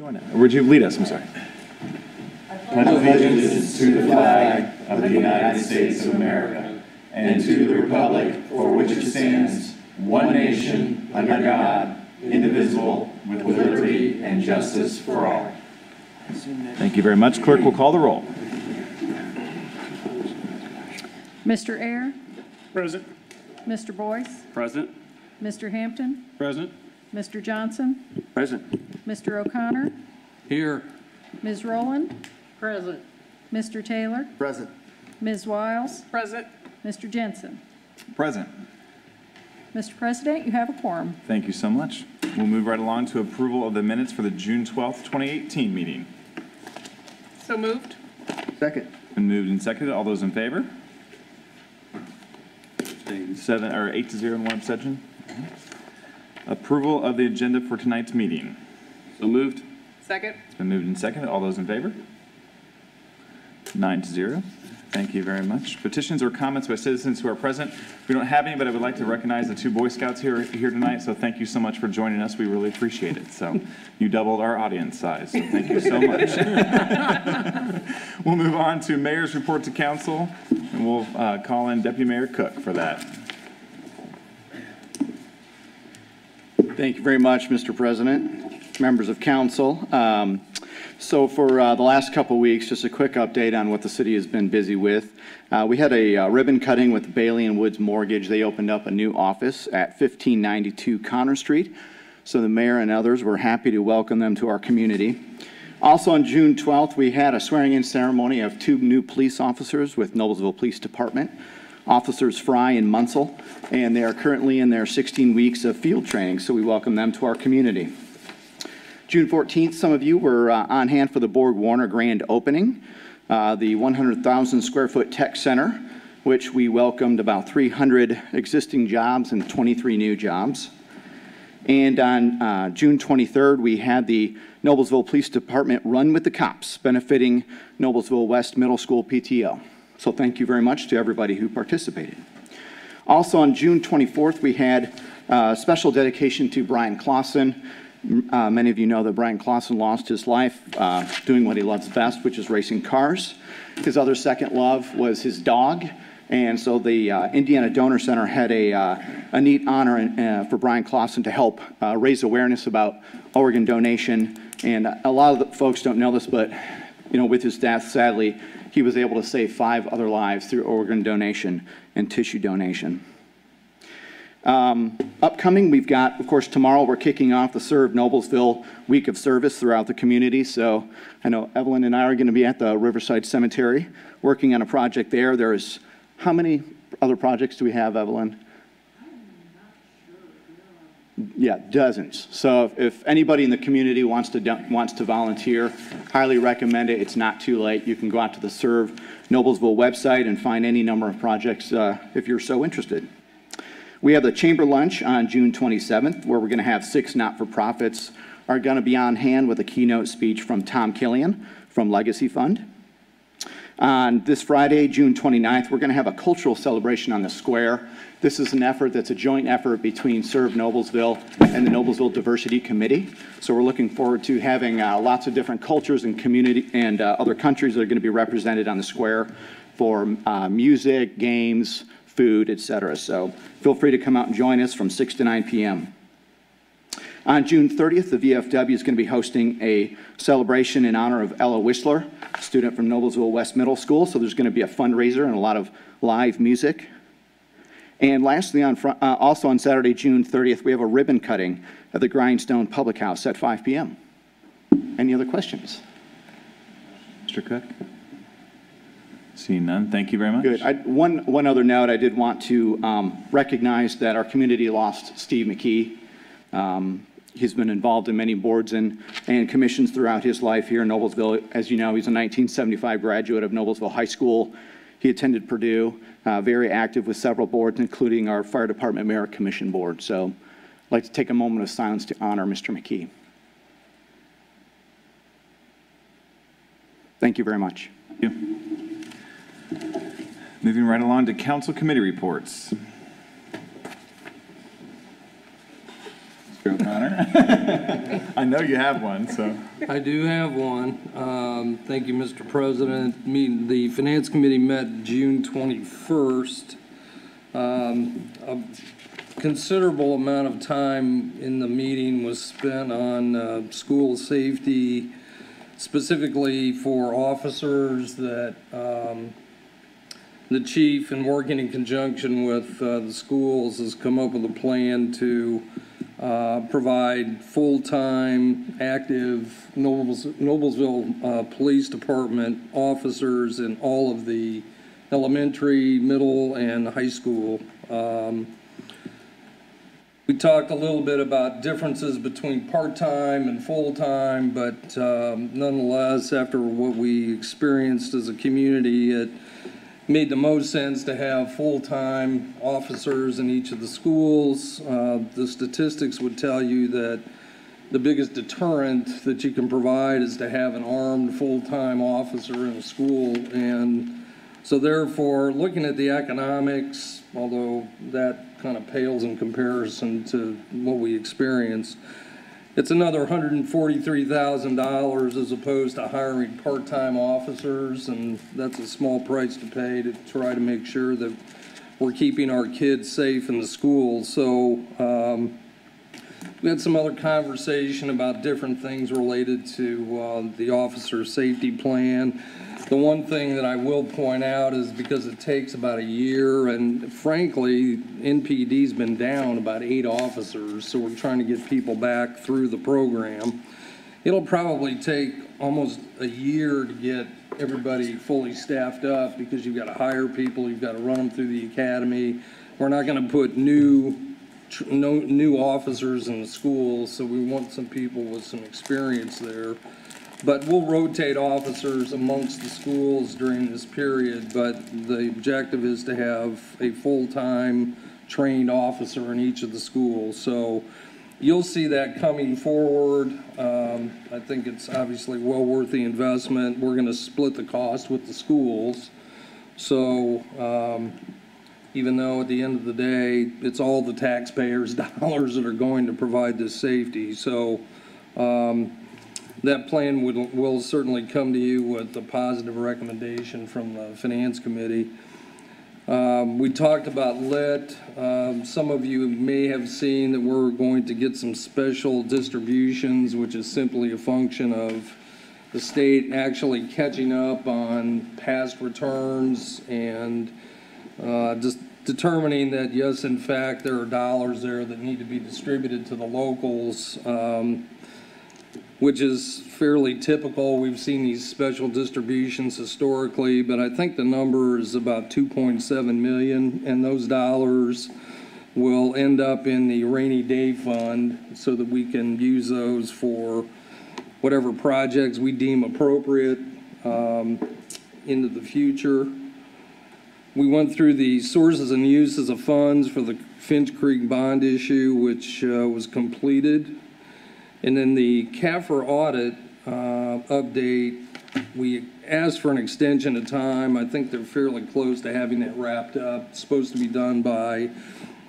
join it? Or would you lead us? I'm sorry. Pledge allegiance to the flag of the United States of America and to the republic for which it stands, one nation, under God, indivisible, with liberty and justice for all. Thank you very much. Clerk will call the roll. Mr. Ayer? Present. Mr. Boyce? Present. Mr. Hampton? Present. Mr. Johnson? Present. Mr. O'Connor? Here. Ms. Rowland? Present. Mr. Taylor? Present. Ms. Wiles? Present. Mr. Jensen? Present. Mr. President, you have a quorum. Thank you so much. We'll move right along to approval of the minutes for the June 12th, 2018 meeting. So moved. Second. Been moved and seconded. All those in favor? 8 to 0 and 1 abstention. Approval of the agenda for tonight's meeting. So moved. Second. It's been moved and seconded. All those in favor? 9 to 0. Thank you very much. Petitions or comments by citizens who are present. We don't have any, but I would like to recognize the 2 Boy Scouts here tonight. So thank you so much for joining us. We really appreciate it. So you doubled our audience size. So thank you so much. We'll move on to Mayor's report to council, and we'll call in Deputy Mayor Cook for that. Thank you very much, Mr. President, members of council. So for the last couple weeks, just a quick update on what the city has been busy with. We had a ribbon cutting with Bailey and Woods Mortgage. They opened up a new office at 1592 Connor Street. So the mayor and others were happy to welcome them to our community. Also on June 12th, we had a swearing-in ceremony of 2 new police officers with Noblesville Police Department, Officers Fry and Munsell, and they are currently in their 16 weeks of field training, so we welcome them to our community. June 14th, some of you were on hand for the Borg Warner grand opening, the 100,000 square foot tech center, which we welcomed about 300 existing jobs and 23 new jobs. And on June 23rd, we had the Noblesville Police Department Run with the Cops, benefiting Noblesville West Middle School PTO. So thank you very much to everybody who participated. Also on June 24th, we had a special dedication to Brian Clausen. Many of you know that Brian Clausen lost his life doing what he loves best, which is racing cars. His other second love was his dog. And so the Indiana Donor Center had a neat honor for Brian Clausen to help raise awareness about organ donation. And a lot of the folks don't know this, but you know, with his death, sadly, he was able to save 5 other lives through organ donation and tissue donation. Upcoming, we've got, of course, tomorrow we're kicking off the Serve Noblesville Week of Service throughout the community. So I know Evelyn and I are going to be at the Riverside Cemetery working on a project there. There's, how many other projects do we have, Evelyn? Yeah, dozens. So if anybody in the community wants to volunteer, highly recommend it. It's not too late. You can go out to the Serve Noblesville website and find any number of projects if you're so interested. We have the Chamber Lunch on June 27th, where we're going to have 6 not-for-profits are going to be on hand with a keynote speech from Tom Killian from Legacy Fund. On this Friday, June 29th, we're going to have a cultural celebration on the square. This is an effort that's a joint effort between Serve Noblesville and the Noblesville Diversity Committee. So we're looking forward to having lots of different cultures and community and other countries that are going to be represented on the square for music, games, food, etc. So feel free to come out and join us from 6 to 9 p.m. On June 30th, the VFW is going to be hosting a celebration in honor of Ella Whistler, a student from Noblesville West Middle School. So there's going to be a fundraiser and a lot of live music. And lastly, also on Saturday, June 30th, we have a ribbon cutting at the Grindstone Public House at 5 p.m. Any other questions? Mr. Cook? Seeing none, thank you very much. Good. One other note, I did want to recognize that our community lost Steve McKee. He's been involved in many boards and commissions throughout his life here in Noblesville. As you know, he's a 1975 graduate of Noblesville High School. He attended Purdue, very active with several boards, including our Fire Department Merit Commission Board. So I'd like to take a moment of silence to honor Mr. McKee. Thank you very much. Thank you. Moving right along to council committee reports. O'Connor. I know you have one, so. I do have one. Thank you, Mr. President. The Finance Committee met June 21st. A considerable amount of time in the meeting was spent on school safety, specifically for officers that the chief, in working in conjunction with the schools, has come up with a plan to provide full-time, active Noblesville Police Department officers in all of the elementary, middle, and high school. We talked a little bit about differences between part-time and full-time, but nonetheless, after what we experienced as a community, it made the most sense to have full-time officers in each of the schools. The statistics would tell you that the biggest deterrent that you can provide is to have an armed full-time officer in a school. And so therefore, looking at the economics, although that kind of pales in comparison to what we experience, it's another $143,000 as opposed to hiring part-time officers, and that's a small price to pay to try to make sure that we're keeping our kids safe in the schools. So we had some other conversation about different things related to the officer safety plan. The one thing that I will point out is because it takes about a year, and frankly, NPD's been down about 8 officers, so we're trying to get people back through the program. It'll probably take almost a year to get everybody fully staffed up because you've got to hire people, you've got to run them through the academy. We're not going to put new officers in the schools, so we want some people with some experience there. But we'll rotate officers amongst the schools during this period, but the objective is to have a full-time trained officer in each of the schools. So you'll see that coming forward. I think it's obviously well worth the investment. We're going to split the cost with the schools. So even though at the end of the day, it's all the taxpayers' dollars that are going to provide this safety. So that plan will certainly come to you with a positive recommendation from the Finance Committee. We talked about lit. Some of you may have seen that we're going to get some special distributions, which is simply a function of the state actually catching up on past returns and just determining that, yes, in fact, there are dollars there that need to be distributed to the locals, which is fairly typical. We've seen these special distributions historically, but I think the number is about 2.7 million, and those dollars will end up in the rainy day fund so that we can use those for whatever projects we deem appropriate into the future. We went through the sources and uses of funds for the Finch Creek bond issue, which was completed. And then the CAFR audit update, we asked for an extension of time. I think they're fairly close to having that wrapped up. It's supposed to be done by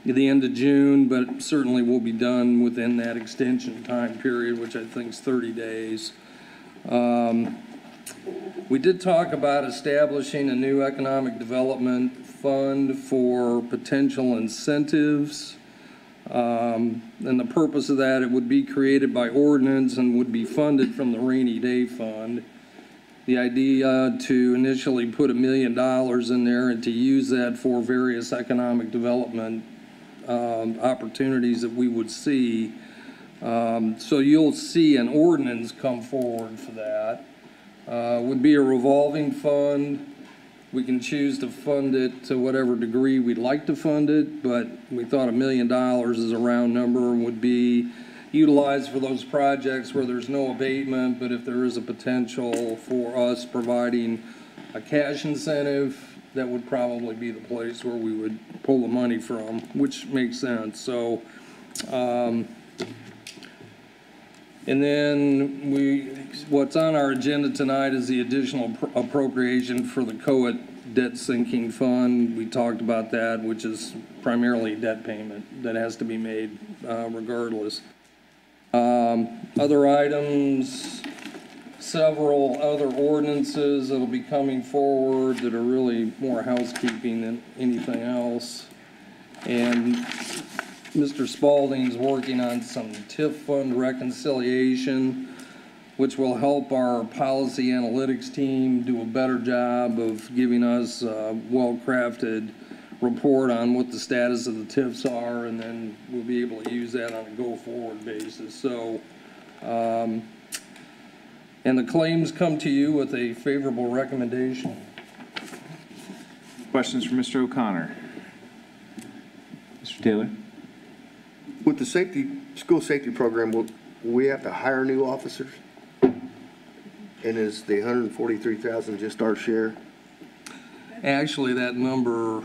the end of June, but certainly will be done within that extension time period, which I think is 30 days. We did talk about establishing a new economic development fund for potential incentives. And the purpose of that, it would be created by ordinance and would be funded from the rainy day fund. The idea to initially put $1 million in there and to use that for various economic development opportunities that we would see. So you'll see an ordinance come forward for that. Would be a revolving fund. We can choose to fund it to whatever degree we'd like to fund it, but we thought $1 million is a round number and would be utilized for those projects where there's no abatement, but if there is a potential for us providing a cash incentive, that would probably be the place where we would pull the money from, which makes sense. So, and then what's on our agenda tonight is the additional appropriation for the COA debt sinking fund. We talked about that, which is primarily debt payment that has to be made regardless. Other items, several other ordinances that'll be coming forward that are really more housekeeping than anything else. And Mr. Spalding's working on some TIF fund reconciliation, which will help our policy analytics team do a better job of giving us a well-crafted report on what the status of the TIFs are, and then we'll be able to use that on a go-forward basis. So, and the claims come to you with a favorable recommendation. Questions for Mr. O'Connor? Mr. Taylor? With the school safety program, will we have to hire new officers? And is the 143,000 just our share? Actually, that number,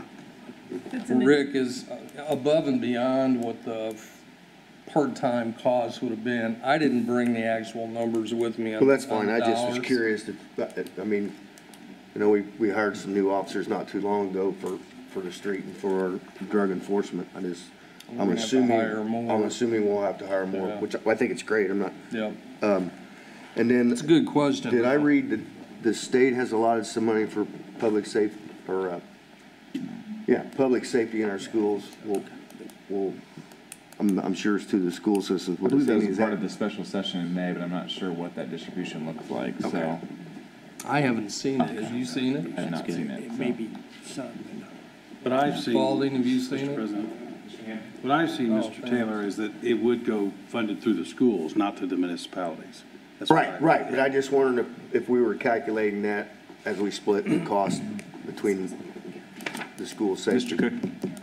Rick, is above and beyond what the part-time cost would have been. I didn't bring the actual numbers with me on Well, that's fine. on I just was dollars. curious. I mean, you know, we hired some new officers not too long ago for the street and for our drug enforcement. I'm gonna have to hire more. assuming we'll have to hire more, Yeah. which I think it's great. I'm not. Yeah, And then, it's a good question. did I read that the state has allotted some money for public safety, or, public safety in our schools? I'm sure it's to the school systems. I believe that was part of the special session in May, but I'm not sure what that distribution looks like, so I haven't seen it. Have you seen it? I have not seen it. so. What I've seen, Spalding, have you seen Mr. it? President, what I've seen, Oh, Mr. thanks. Taylor, is that it would go funded through the schools, not through the municipalities. That's what I- Right, but I just wondered if we were calculating that as we split the cost between the school safety. Mr. Cook?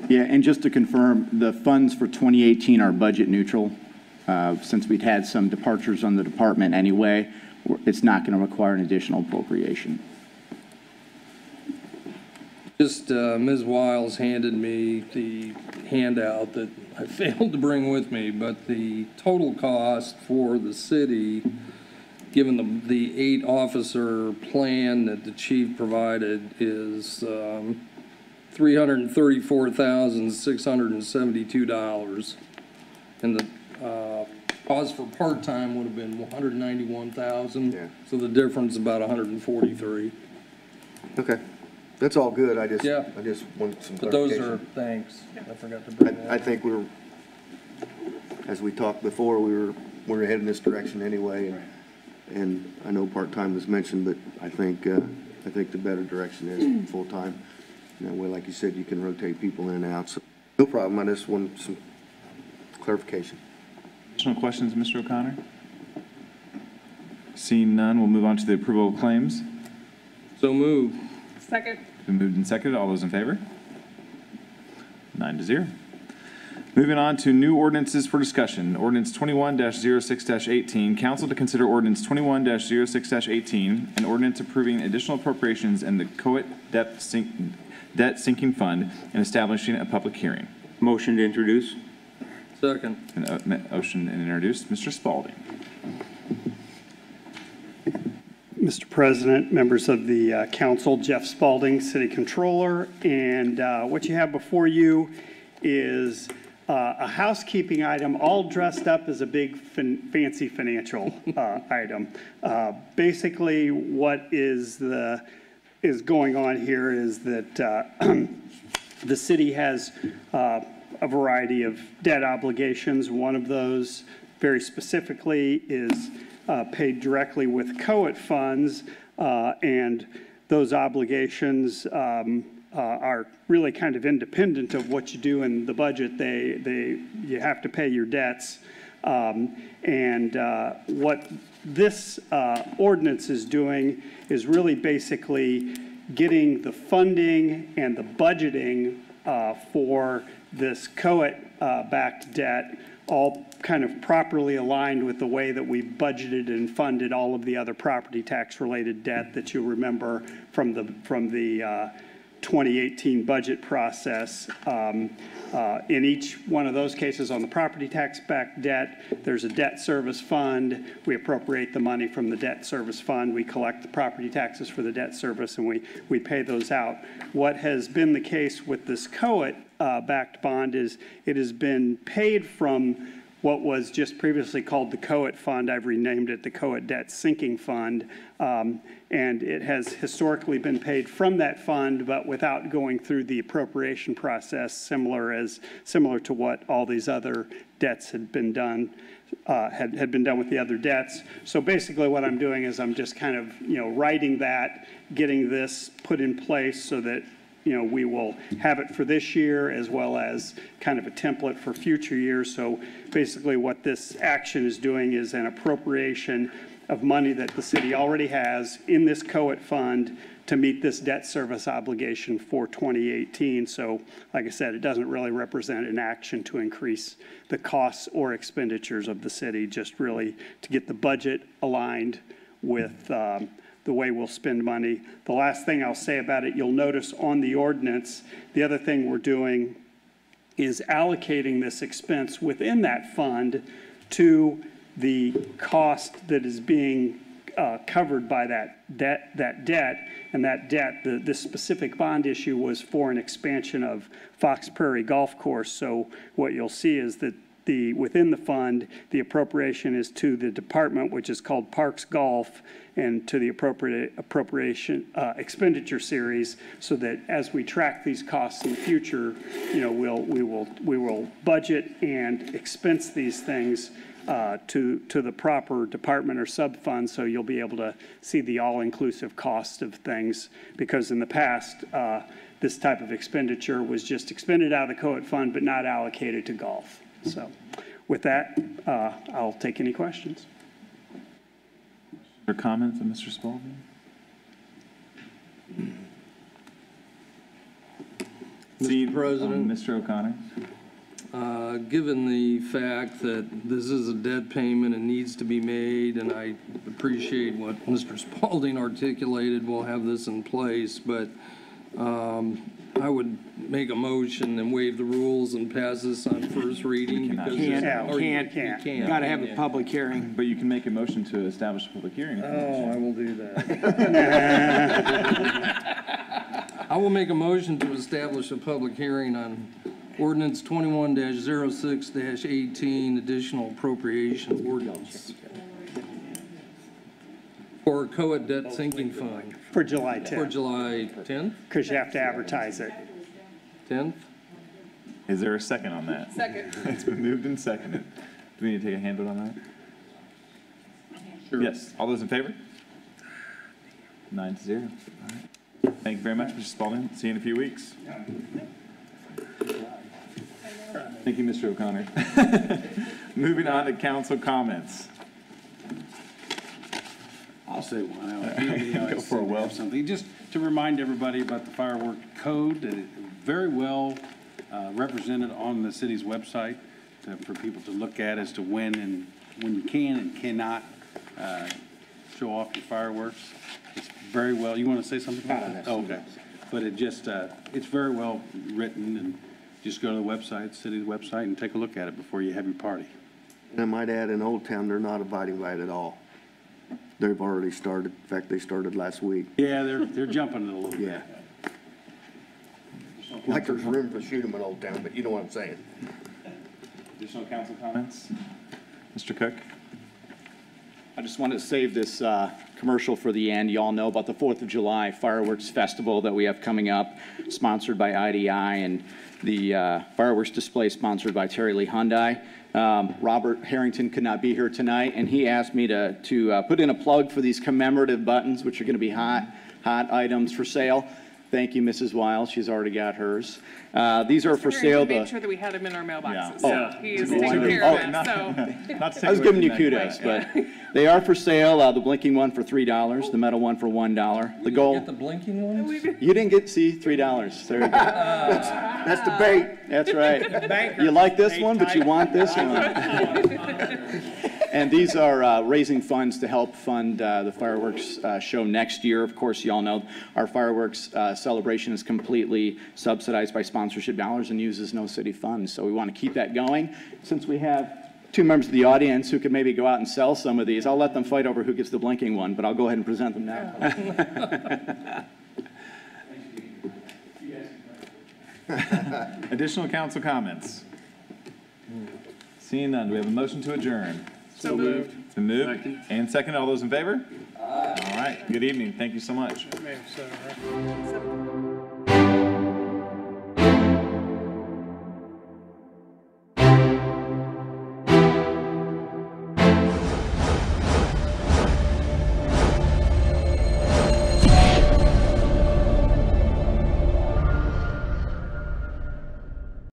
Yeah, and just to confirm, the funds for 2018 are budget neutral. Since we'd had some departures on the department anyway, it's not going to require an additional appropriation. Just, Ms. Wiles handed me the handout that I failed to bring with me, but the total cost for the city, given the 8-officer plan that the chief provided, is $334,672. And the cost for part-time would have been $191,000. Yeah. So the difference is about $143,000. Okay, that's all good. I just Yeah. want some But those clarification. are, thanks, I forgot to bring that. I think as we talked before, we're heading this direction anyway. And I know part-time was mentioned, but I think the better direction is full-time. That way, like you said, you can rotate people in and out. So, no problem. I just want some clarification. Additional questions, Mr. O'Connor? Seeing none, we'll move on to the approval of claims. So moved. Second. Been moved and seconded. All those in favor? 9-0. Moving on to new ordinances for discussion. Ordinance 21-06-18. Council to consider ordinance 21-06-18, an ordinance approving additional appropriations in the COIT debt sinking fund and establishing a public hearing. Motion to introduce? Second. Motion and introduced. Mr. Spalding. Mr. President, members of the council, Jeff Spalding, City Controller, and what you have before you is a housekeeping item, all dressed up as a big fancy financial item. Basically, what is going on here is that the city has a variety of debt obligations. One of those, very specifically, is paid directly with COIT funds, and those obligations are really kind of independent of what you do in the budget. You have to pay your debts. What this ordinance is doing is really basically getting the funding and the budgeting for this COIT-backed debt all kind of properly aligned with the way that we budgeted and funded all of the other property tax-related debt that you remember from the 2018 budget process. In each one of those cases on the property tax-backed debt, there's a debt service fund. We appropriate the money from the debt service fund. We collect the property taxes for the debt service, and we pay those out. What has been the case with this COIT backed bond is it has been paid from what was just previously called the COET Fund. I've renamed it the COET Debt Sinking Fund. And it has historically been paid from that fund, but without going through the appropriation process, similar to what all these other debts had been done, had been done with the other debts. So basically what I'm doing is I'm just kind of, writing that, getting this put in place so that, we will have it for this year as well as kind of a template for future years. So basically what this action is doing is an appropriation of money that the city already has in this COET fund to meet this debt service obligation for 2018. So like I said, it doesn't really represent an action to increase the costs or expenditures of the city, just really to get the budget aligned with the way we'll spend money. The last thing I'll say about it, you'll notice on the ordinance, the other thing we're doing is allocating this expense within that fund to the cost that is being covered by that debt. And that debt, this specific bond issue was for an expansion of Fox Prairie Golf Course. So what you'll see is that within the fund, the appropriation is to the department, which is called Parks Golf, and to the appropriation expenditure series, so that as we track these costs in the future, we will budget and expense these things to the proper department or sub-fund, so you'll be able to see the all-inclusive cost of things, because in the past, this type of expenditure was just expended out of the COET fund but not allocated to golf. So with that, I'll take any questions. Or comments of Mr. Spalding? Mr. President. Mr. O'Connor. Given the fact that this is a debt payment and needs to be made, and I appreciate what Mr. Spalding articulated, we'll have this in place, but I would make a motion and waive the rules and pass this on first reading. Because Can't. You Got to have a public hearing. But you can make a motion to establish a public hearing. Oh, I will do that. I will make a motion to establish a public hearing on ordinance 21-06-18, additional appropriation ordinance for COET debt sinking fund. For July 10th. For July 10th? Because you have to advertise it. 10th? Is there a second on that? Second. It's been moved and seconded. Do we need to take a hand vote on that? Sure. Yes. All those in favor? 9-0. All right. Thank you very much, Mr. Spalding. See you in a few weeks. Thank you, Mr. O'Connor. Moving on to council comments. I'll say one. Go for a well. Something, just to remind everybody about the firework code, that it's very well represented on the city's website for people to look at as to when you can and cannot show off your fireworks. It's very well, you want to say something about that? Oh, okay. But it just, it's very well written, and just go to the website, city's website, and take a look at it before you have your party. And I might add, in Old Town, they're not abiding by it at all. They've already started. In fact, they started last week. Yeah, they're jumping it a little bit. Yeah. Like there's room to shoot them in Old Town, but you know what I'm saying. Additional council comments? Mr. Cook? I just wanted to save this commercial for the end. You all know about the 4th of July fireworks festival that we have coming up, sponsored by IDI, and the fireworks display sponsored by Terry Lee Hyundai. Robert Harrington could not be here tonight, and he asked me to put in a plug for these commemorative buttons, which are going to be hot items for sale. Thank you, Mrs. Wiles. She's already got hers. These are for sale. We made sure that we had them in our mailboxes, Yeah. so he is taking care of it, so. I was giving you kudos, but they are for sale. The blinking one for $3, the metal one for $1. The gold. Get the blinking ones? You didn't get, see, $3. There you go. That's the bait. That's right. You like this one, but you want this one. And these are raising funds to help fund the fireworks show next year. Of course, you all know our fireworks celebration is completely subsidized by sponsorship dollars and uses no city funds. So we want to keep that going. Since we have two members of the audience who could maybe go out and sell some of these, I'll let them fight over who gets the blinking one, but I'll go ahead and present them now. Additional council comments? Seeing none, do we have a motion to adjourn? So moved. It's been moved and second. All those in favor? All right. Good evening. Thank you so much. So